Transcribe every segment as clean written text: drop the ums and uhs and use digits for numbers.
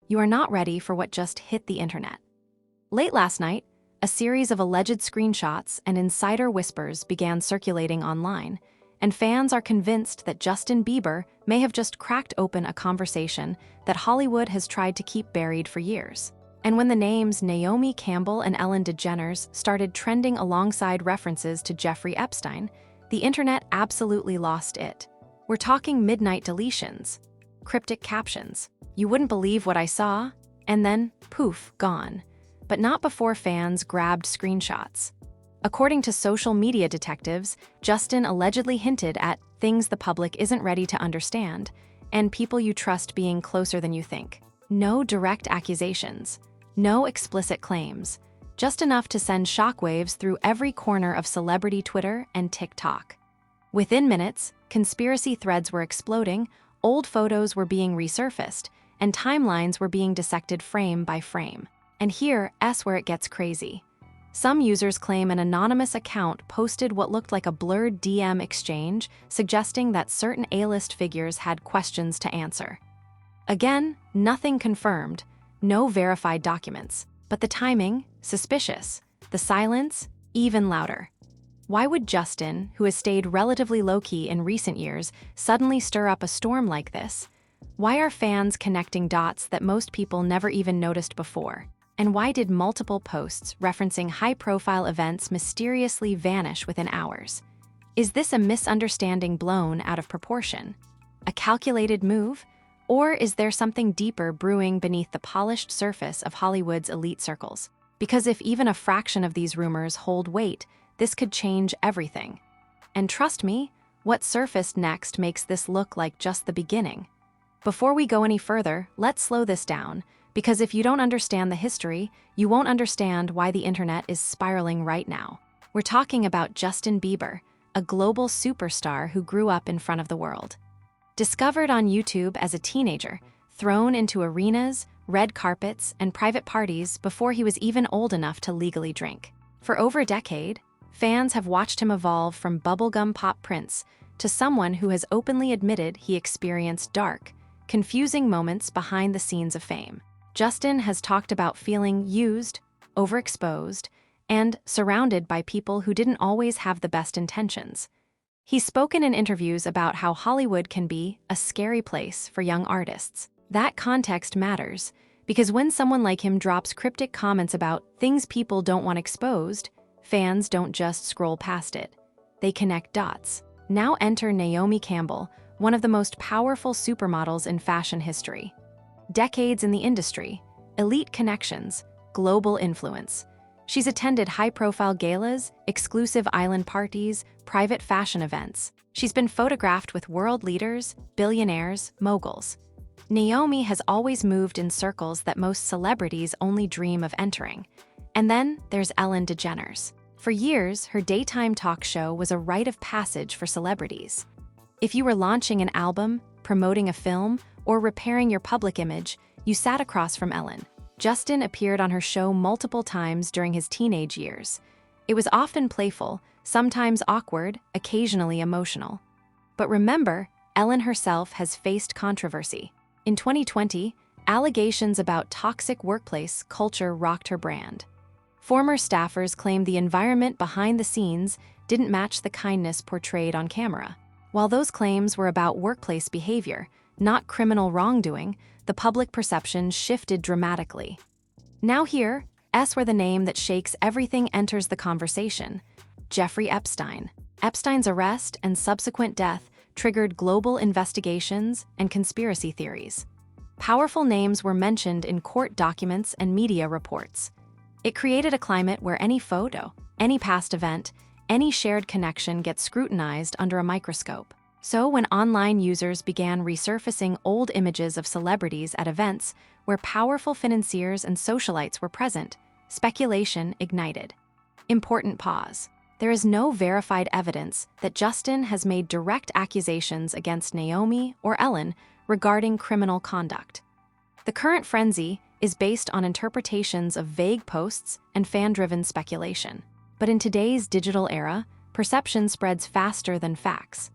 You are not ready for what just hit the internet. Late last night, a series of alleged screenshots and insider whispers began circulating online, and fans are convinced that Justin Bieber may have just cracked open a conversation that Hollywood has tried to keep buried for years. And when the names Naomi Campbell and Ellen DeGeneres started trending alongside references to Jeffrey Epstein, the internet absolutely lost it. We're talking midnight deletions, cryptic captions. You wouldn't believe what I saw, and then, poof, gone. But not before fans grabbed screenshots. According to social media detectives, Justin allegedly hinted at things the public isn't ready to understand, and people you trust being closer than you think. No direct accusations, no explicit claims, just enough to send shockwaves through every corner of celebrity Twitter and TikTok. Within minutes, conspiracy threads were exploding, old photos were being resurfaced, and timelines were being dissected frame by frame. And here's where it gets crazy. Some users claim an anonymous account posted what looked like a blurred DM exchange, suggesting that certain A-list figures had questions to answer. Again, nothing confirmed, no verified documents. But the timing, suspicious. The silence, even louder. Why would Justin, who has stayed relatively low-key in recent years, suddenly stir up a storm like this? Why are fans connecting dots that most people never even noticed before? And why did multiple posts referencing high-profile events mysteriously vanish within hours? Is this a misunderstanding blown out of proportion? A calculated move? Or is there something deeper brewing beneath the polished surface of Hollywood's elite circles? Because if even a fraction of these rumors hold weight, this could change everything. And trust me, what surfaced next makes this look like just the beginning. Before we go any further, let's slow this down, because if you don't understand the history, you won't understand why the internet is spiraling right now. We're talking about Justin Bieber, a global superstar who grew up in front of the world. Discovered on YouTube as a teenager, thrown into arenas, red carpets, and private parties before he was even old enough to legally drink. For over a decade, fans have watched him evolve from bubblegum pop prince to someone who has openly admitted he experienced dark, confusing moments behind the scenes of fame. Justin has talked about feeling used, overexposed, and surrounded by people who didn't always have the best intentions. He's spoken in interviews about how Hollywood can be a scary place for young artists. That context matters, because when someone like him drops cryptic comments about things people don't want exposed, fans don't just scroll past it. They connect dots. Now enter Naomi Campbell, one of the most powerful supermodels in fashion history. Decades in the industry, elite connections, global influence. She's attended high-profile galas, exclusive island parties, private fashion events. She's been photographed with world leaders, billionaires, moguls. Naomi has always moved in circles that most celebrities only dream of entering. And then there's Ellen DeGeneres. For years, her daytime talk show was a rite of passage for celebrities. If you were launching an album, promoting a film, or repairing your public image, you sat across from Ellen. Justin appeared on her show multiple times during his teenage years. It was often playful, sometimes awkward, occasionally emotional. But remember, Ellen herself has faced controversy. In 2020, allegations about toxic workplace culture rocked her brand. Former staffers claimed the environment behind the scenes didn't match the kindness portrayed on camera. While those claims were about workplace behavior, not criminal wrongdoing, the public perception shifted dramatically. Now here's where the name that shakes everything enters the conversation: Jeffrey Epstein. Epstein's arrest and subsequent death triggered global investigations and conspiracy theories. Powerful names were mentioned in court documents and media reports. It created a climate where any photo, any past event, any shared connection gets scrutinized under a microscope. So when online users began resurfacing old images of celebrities at events where powerful financiers and socialites were present, speculation ignited. Important pause. There is no verified evidence that Justin has made direct accusations against Naomi or Ellen regarding criminal conduct. The current frenzy is based on interpretations of vague posts and fan-driven speculation. But in today's digital era, perception spreads faster than facts.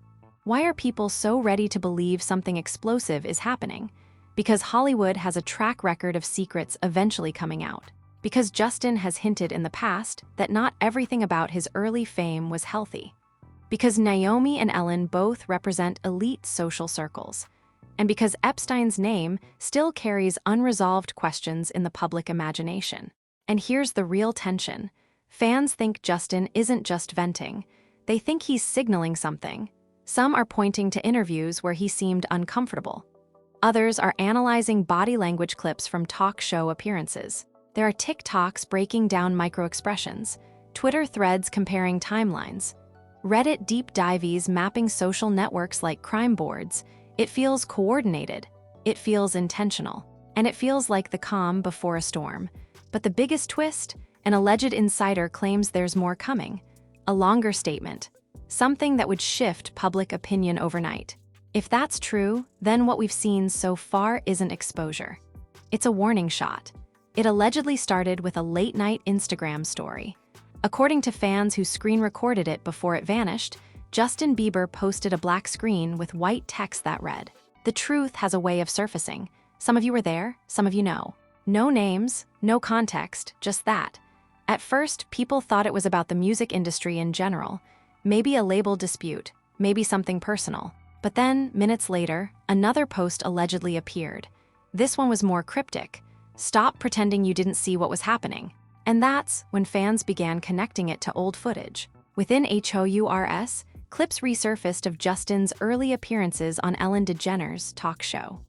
Why are people so ready to believe something explosive is happening? Because Hollywood has a track record of secrets eventually coming out. Because Justin has hinted in the past that not everything about his early fame was healthy. Because Naomi and Ellen both represent elite social circles. And because Epstein's name still carries unresolved questions in the public imagination. And here's the real tension. Fans think Justin isn't just venting. They think he's signaling something. Some are pointing to interviews where he seemed uncomfortable. Others are analyzing body language clips from talk show appearances. There are TikToks breaking down microexpressions, Twitter threads comparing timelines, Reddit deep dives mapping social networks like crime boards. It feels coordinated, it feels intentional, and it feels like the calm before a storm. But the biggest twist? An alleged insider claims there's more coming. A longer statement. Something that would shift public opinion overnight. If that's true, then what we've seen so far isn't exposure. It's a warning shot. It allegedly started with a late-night Instagram story. According to fans who screen recorded it before it vanished, Justin Bieber posted a black screen with white text that read, "The truth has a way of surfacing. Some of you were there, some of you know." No names, no context, just that. At first, people thought it was about the music industry in general, maybe a label dispute, maybe something personal. But then, minutes later, another post allegedly appeared. This one was more cryptic. "Stop pretending you didn't see what was happening." And that's when fans began connecting it to old footage. Within HOURS, clips resurfaced of Justin's early appearances on Ellen DeGeneres' talk show.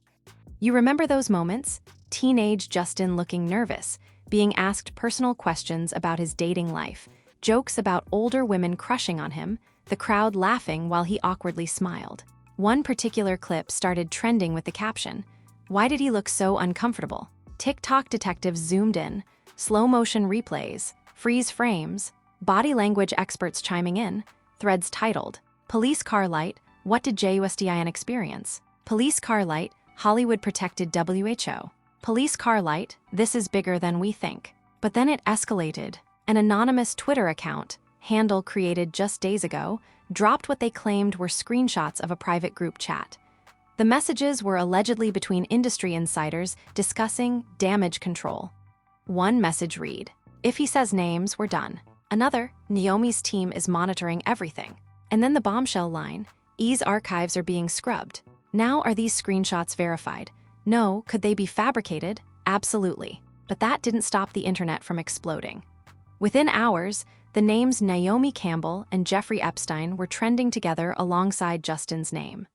You remember those moments? Teenage Justin looking nervous, being asked personal questions about his dating life, jokes about older women crushing on him, the crowd laughing while he awkwardly smiled. One particular clip started trending with the caption, "Why did he look so uncomfortable?" TikTok detectives zoomed in, slow-motion replays, freeze frames, body language experts chiming in, threads titled, "Police Car Light, What Did JUSTIN Experience?" Police Car Light, Hollywood Protected WHO. Police Car Light, this is bigger than we think. But then it escalated. An anonymous Twitter account, handle created just days ago, dropped what they claimed were screenshots of a private group chat. The messages were allegedly between industry insiders discussing damage control. One message read, "If he says names, we're done." Another, "Naomi's team is monitoring everything." And then the bombshell line, "E's archives are being scrubbed." Now, are these screenshots verified? No. Could they be fabricated? Absolutely. But that didn't stop the internet from exploding. Within hours, the names Naomi Campbell and Jeffrey Epstein were trending together alongside Justin's name.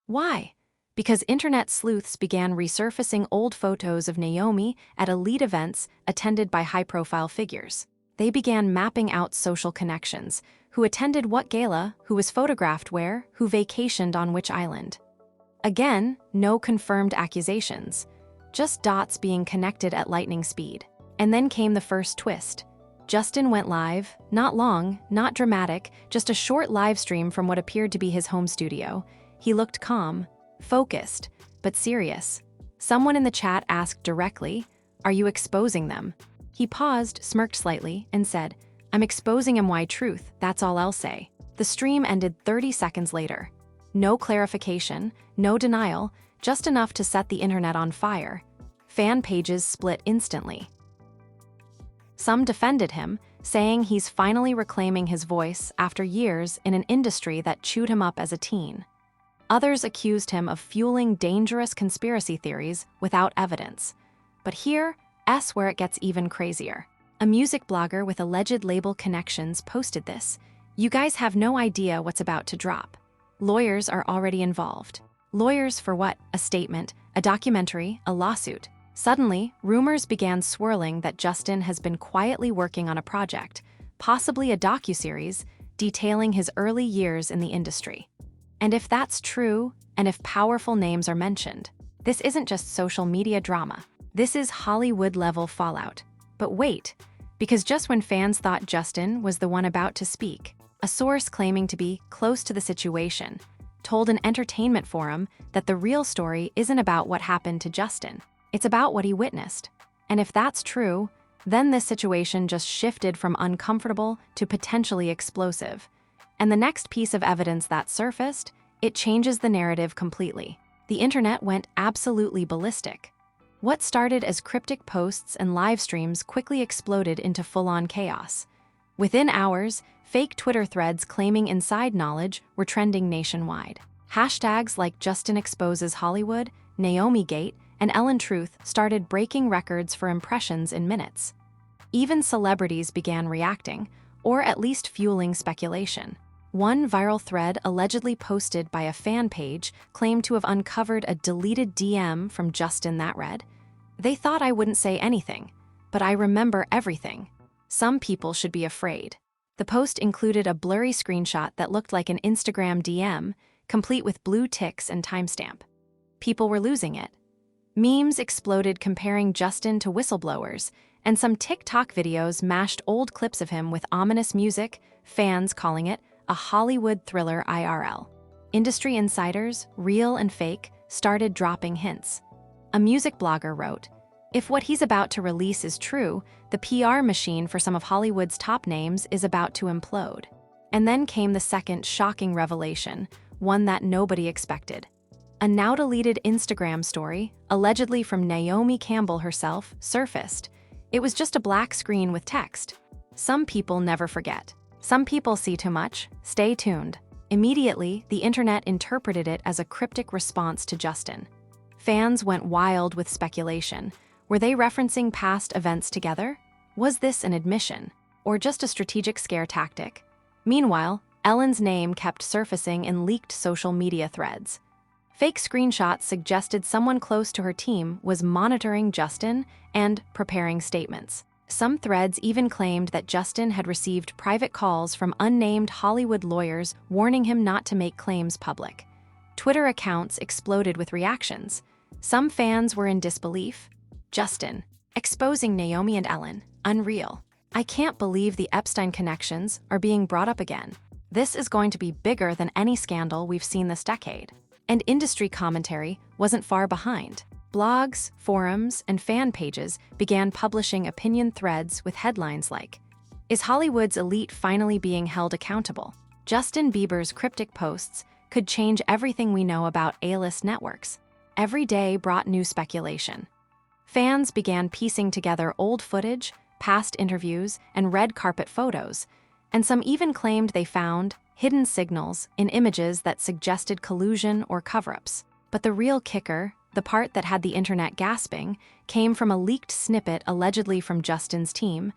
Why? Because internet sleuths began resurfacing old photos of Naomi at elite events attended by high-profile figures. They began mapping out social connections, who attended what gala, who was photographed where, who vacationed on which island. Again, no confirmed accusations, just dots being connected at lightning speed. And then came the first twist. Justin went live, not long, not dramatic, just a short live stream from what appeared to be his home studio. He looked calm, focused, but serious. Someone in the chat asked directly, "Are you exposing them?" He paused, smirked slightly, and said, "I'm exposing him. Why truth, that's all I'll say." The stream ended 30 seconds later. No clarification, no denial, just enough to set the internet on fire. Fan pages split instantly. Some defended him, saying he's finally reclaiming his voice after years in an industry that chewed him up as a teen. Others accused him of fueling dangerous conspiracy theories without evidence. But here's where it gets even crazier. A music blogger with alleged label connections posted this. "You guys have no idea what's about to drop. Lawyers are already involved." Lawyers for what? A statement, a documentary, a lawsuit. Suddenly, rumors began swirling that Justin has been quietly working on a project, possibly a docuseries, detailing his early years in the industry. And if that's true, and if powerful names are mentioned, this isn't just social media drama. This is Hollywood-level fallout. But wait, because just when fans thought Justin was the one about to speak, a source claiming to be close to the situation told an entertainment forum that the real story isn't about what happened to Justin. It's about what he witnessed. And if that's true, then this situation just shifted from uncomfortable to potentially explosive. And the next piece of evidence that surfaced, it changes the narrative completely. the internet went absolutely ballistic. What started as cryptic posts and live streams quickly exploded into full-on chaos. Within hours, fake Twitter threads claiming inside knowledge were trending nationwide. Hashtags like Justin Exposes Hollywood, Naomi Gate, and Ellen Truth started breaking records for impressions in minutes. Even celebrities began reacting, or at least fueling speculation. One viral thread allegedly posted by a fan page claimed to have uncovered a deleted DM from Justin that read, "They thought I wouldn't say anything, but I remember everything. Some people should be afraid." The post included a blurry screenshot that looked like an Instagram DM, complete with blue ticks and timestamp. People were losing it. Memes exploded comparing Justin to whistleblowers, and some TikTok videos mashed old clips of him with ominous music, fans calling it a Hollywood thriller IRL. Industry insiders, real and fake, started dropping hints. A music blogger wrote, "If what he's about to release is true, the PR machine for some of Hollywood's top names is about to implode." And then came the second shocking revelation, one that nobody expected. A now-deleted Instagram story, allegedly from Naomi Campbell herself, surfaced. It was just a black screen with text. Some people never forget. Some people see too much. Stay tuned. Immediately, the internet interpreted it as a cryptic response to Justin. Fans went wild with speculation. Were they referencing past events together? Was this an admission? Or just a strategic scare tactic? Meanwhile, Ellen's name kept surfacing in leaked social media threads. Fake screenshots suggested someone close to her team was monitoring Justin and preparing statements. Some threads even claimed that Justin had received private calls from unnamed Hollywood lawyers warning him not to make claims public. Twitter accounts exploded with reactions. Some fans were in disbelief. Justin, exposing Naomi and Ellen, unreal. I can't believe the Epstein connections are being brought up again. This is going to be bigger than any scandal we've seen this decade. And industry commentary wasn't far behind. Blogs, forums, and fan pages began publishing opinion threads with headlines like, "Is Hollywood's elite finally being held accountable?" Justin Bieber's cryptic posts could change everything we know about A-list networks. Every day brought new speculation. Fans began piecing together old footage, past interviews, and red carpet photos, and some even claimed they found hidden signals in images that suggested collusion or cover-ups. But the real kicker, the part that had the internet gasping, came from a leaked snippet allegedly from Justin's team.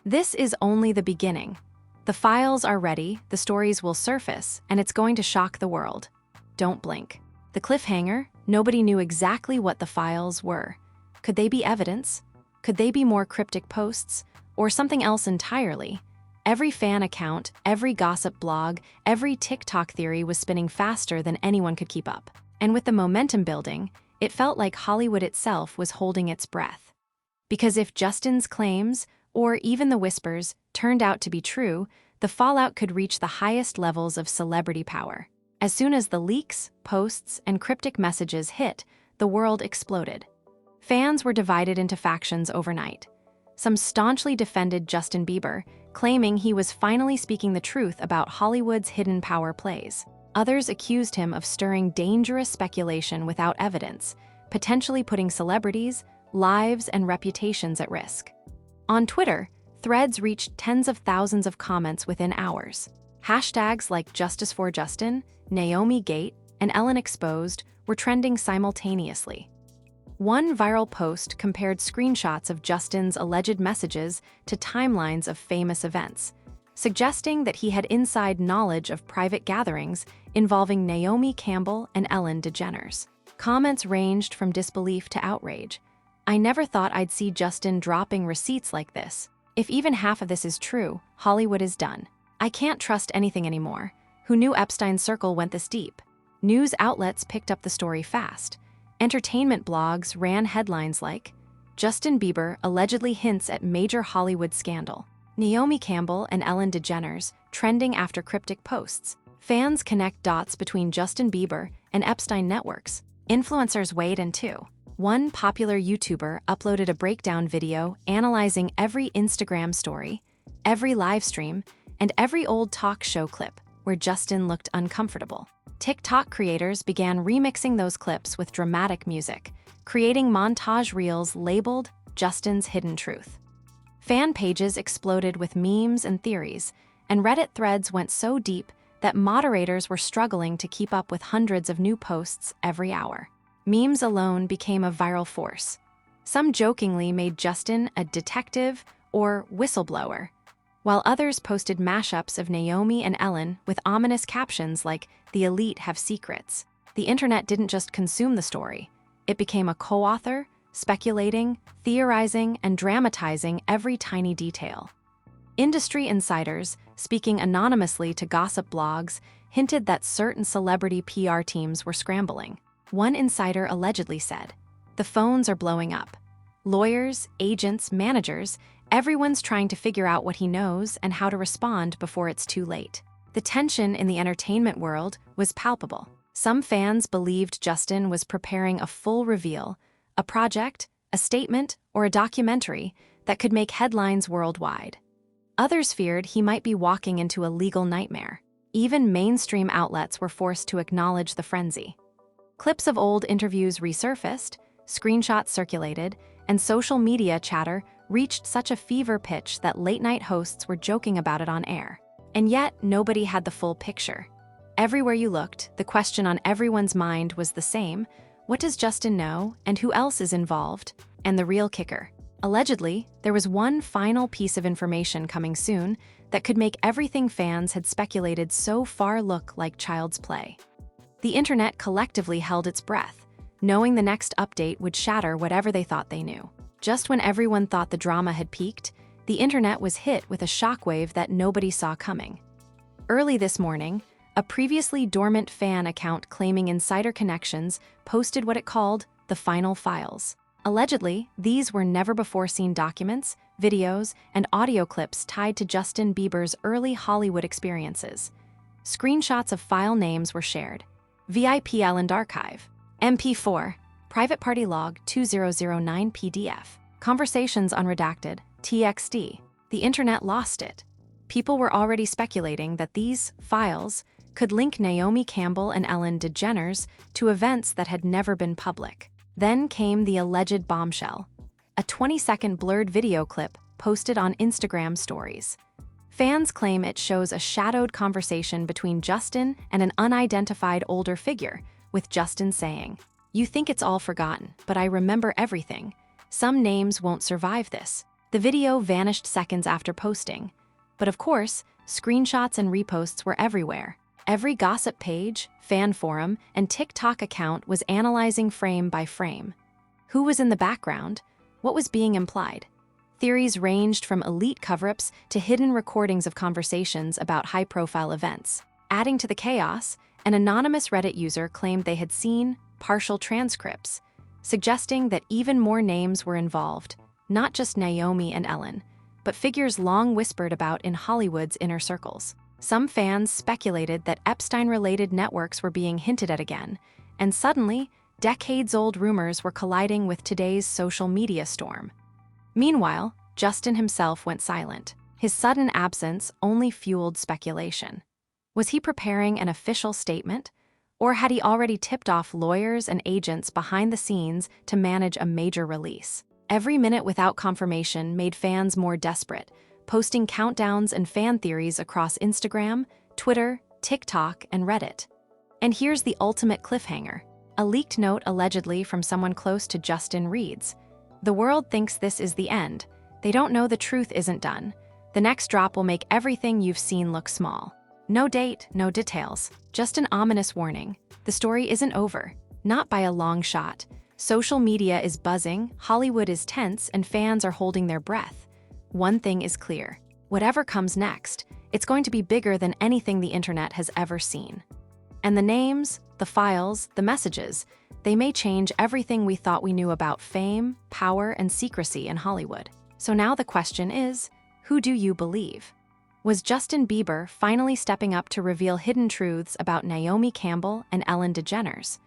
This is only the beginning. The files are ready, the stories will surface, and it's going to shock the world. Don't blink. The cliffhanger, nobody knew exactly what the files were. Could they be evidence? Could they be more cryptic posts? Or something else entirely? Every fan account, every gossip blog, every TikTok theory was spinning faster than anyone could keep up. And with the momentum building, it felt like Hollywood itself was holding its breath. Because if Justin's claims, or even the whispers, turned out to be true, the fallout could reach the highest levels of celebrity power. As soon as the leaks, posts, and cryptic messages hit, the world exploded. Fans were divided into factions overnight. Some staunchly defended Justin Bieber, claiming he was finally speaking the truth about Hollywood's hidden power plays. Others accused him of stirring dangerous speculation without evidence, potentially putting celebrities, lives, and reputations at risk. On Twitter, threads reached tens of thousands of comments within hours. Hashtags like Justice for Justin, Naomi Gate, and Ellen Exposed were trending simultaneously. One viral post compared screenshots of Justin's alleged messages to timelines of famous events, suggesting that he had inside knowledge of private gatherings involving Naomi Campbell and Ellen DeGeneres. Comments ranged from disbelief to outrage. "I never thought I'd see Justin dropping receipts like this. If even half of this is true, Hollywood is done. I can't trust anything anymore. Who knew Epstein's circle went this deep?" News outlets picked up the story fast. Entertainment blogs ran headlines like, "Justin Bieber allegedly hints at major Hollywood scandal. Naomi Campbell and Ellen DeGeneres trending after cryptic posts." Fans connect dots between Justin Bieber and Epstein networks. Influencers weighed in too. One popular YouTuber uploaded a breakdown video analyzing every Instagram story, every live stream, and every old talk show clip where Justin looked uncomfortable. TikTok creators began remixing those clips with dramatic music, creating montage reels labeled Justin's Hidden Truth. Fan pages exploded with memes and theories, and Reddit threads went so deep that moderators were struggling to keep up with hundreds of new posts every hour. Memes alone became a viral force. Some jokingly made Justin a detective or whistleblower, while others posted mashups of Naomi and Ellen with ominous captions like, "The elite have secrets." The internet didn't just consume the story. It became a co-author, speculating, theorizing, and dramatizing every tiny detail. Industry insiders, speaking anonymously to gossip blogs, hinted that certain celebrity PR teams were scrambling. One insider allegedly said, "The phones are blowing up. Lawyers, agents, managers, everyone's trying to figure out what he knows and how to respond before it's too late." The tension in the entertainment world was palpable. Some fans believed Justin was preparing a full reveal, a project, a statement, or a documentary that could make headlines worldwide. Others feared he might be walking into a legal nightmare. Even mainstream outlets were forced to acknowledge the frenzy. Clips of old interviews resurfaced, screenshots circulated, and social media chatter reached such a fever pitch that late-night hosts were joking about it on air. And yet, nobody had the full picture. Everywhere you looked, the question on everyone's mind was the same: what does Justin know, and who else is involved? And the real kicker: allegedly, there was one final piece of information coming soon that could make everything fans had speculated so far look like child's play. The internet collectively held its breath, knowing the next update would shatter whatever they thought they knew. Just when everyone thought the drama had peaked, the internet was hit with a shockwave that nobody saw coming. Early this morning, a previously dormant fan account claiming insider connections posted what it called the final files. Allegedly, these were never-before-seen documents, videos, and audio clips tied to Justin Bieber's early Hollywood experiences. Screenshots of file names were shared: VIP Island Archive, MP4, Private Party Log 2009 PDF, Conversations Unredacted, TXT. The internet lost it. People were already speculating that these files could link Naomi Campbell and Ellen DeGeneres to events that had never been public. Then came the alleged bombshell: a 20-second blurred video clip posted on Instagram stories. Fans claim it shows a shadowed conversation between Justin and an unidentified older figure, with Justin saying, "You think it's all forgotten, but I remember everything. Some names won't survive this." The video vanished seconds after posting. But of course, screenshots and reposts were everywhere. Every gossip page, fan forum, and TikTok account was analyzing frame by frame. Who was in the background? What was being implied? Theories ranged from elite cover-ups to hidden recordings of conversations about high-profile events. Adding to the chaos, an anonymous Reddit user claimed they had seen partial transcripts, suggesting that even more names were involved, not just Naomi and Ellen, but figures long whispered about in Hollywood's inner circles. Some fans speculated that Epstein-related networks were being hinted at again, and suddenly, decades-old rumors were colliding with today's social media storm. Meanwhile, Justin himself went silent. His sudden absence only fueled speculation. Was he preparing an official statement? Or had he already tipped off lawyers and agents behind the scenes to manage a major release? Every minute without confirmation made fans more desperate, posting countdowns and fan theories across Instagram, Twitter, TikTok, and Reddit. And here's the ultimate cliffhanger. A leaked note allegedly from someone close to Justin reads, "The world thinks this is the end. They don't know the truth isn't done. The next drop will make everything you've seen look small." No date, no details, just an ominous warning. The story isn't over, not by a long shot. Social media is buzzing, Hollywood is tense, and fans are holding their breath. One thing is clear: whatever comes next, it's going to be bigger than anything the internet has ever seen. And the names, the files, the messages, they may change everything we thought we knew about fame, power, and secrecy in Hollywood. So now the question is, who do you believe? Was Justin Bieber finally stepping up to reveal hidden truths about Naomi Campbell and Ellen DeGeneres?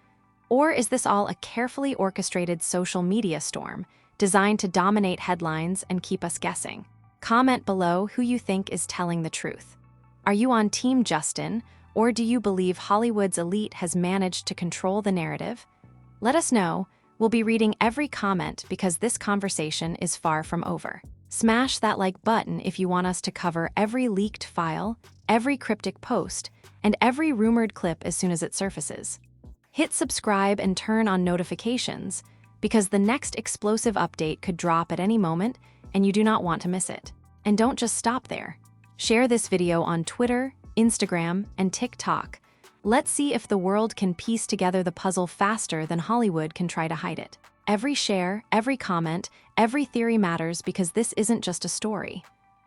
Or is this all a carefully orchestrated social media storm designed to dominate headlines and keep us guessing? Comment below who you think is telling the truth. Are you on Team Justin Or do you believe Hollywood's elite has managed to control the narrative? Let us know. We'll be reading every comment because this conversation is far from over. Smash that like button if you want us to cover every leaked file, every cryptic post, and every rumored clip as soon as it surfaces. Hit subscribe and turn on notifications because the next explosive update could drop at any moment and you do not want to miss it. And don't just stop there. Share this video on Twitter, Instagram, and TikTok. Let's see if the world can piece together the puzzle faster than Hollywood can try to hide it. Every share, every comment, every theory matters because this isn't just a story.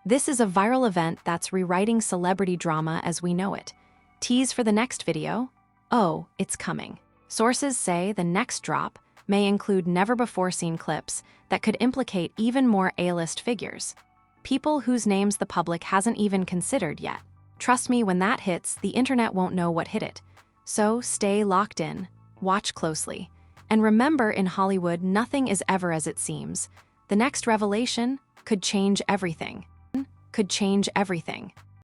This is a viral event that's rewriting celebrity drama as we know it. Tease for the next video? Oh, it's coming. Sources say the next drop may include never-before-seen clips that could implicate even more A-list figures. People whose names the public hasn't even considered yet. Trust me, when that hits, the internet won't know what hit it. So stay locked in, watch closely, and remember, in Hollywood, nothing is ever as it seems. The next revelation could change everything.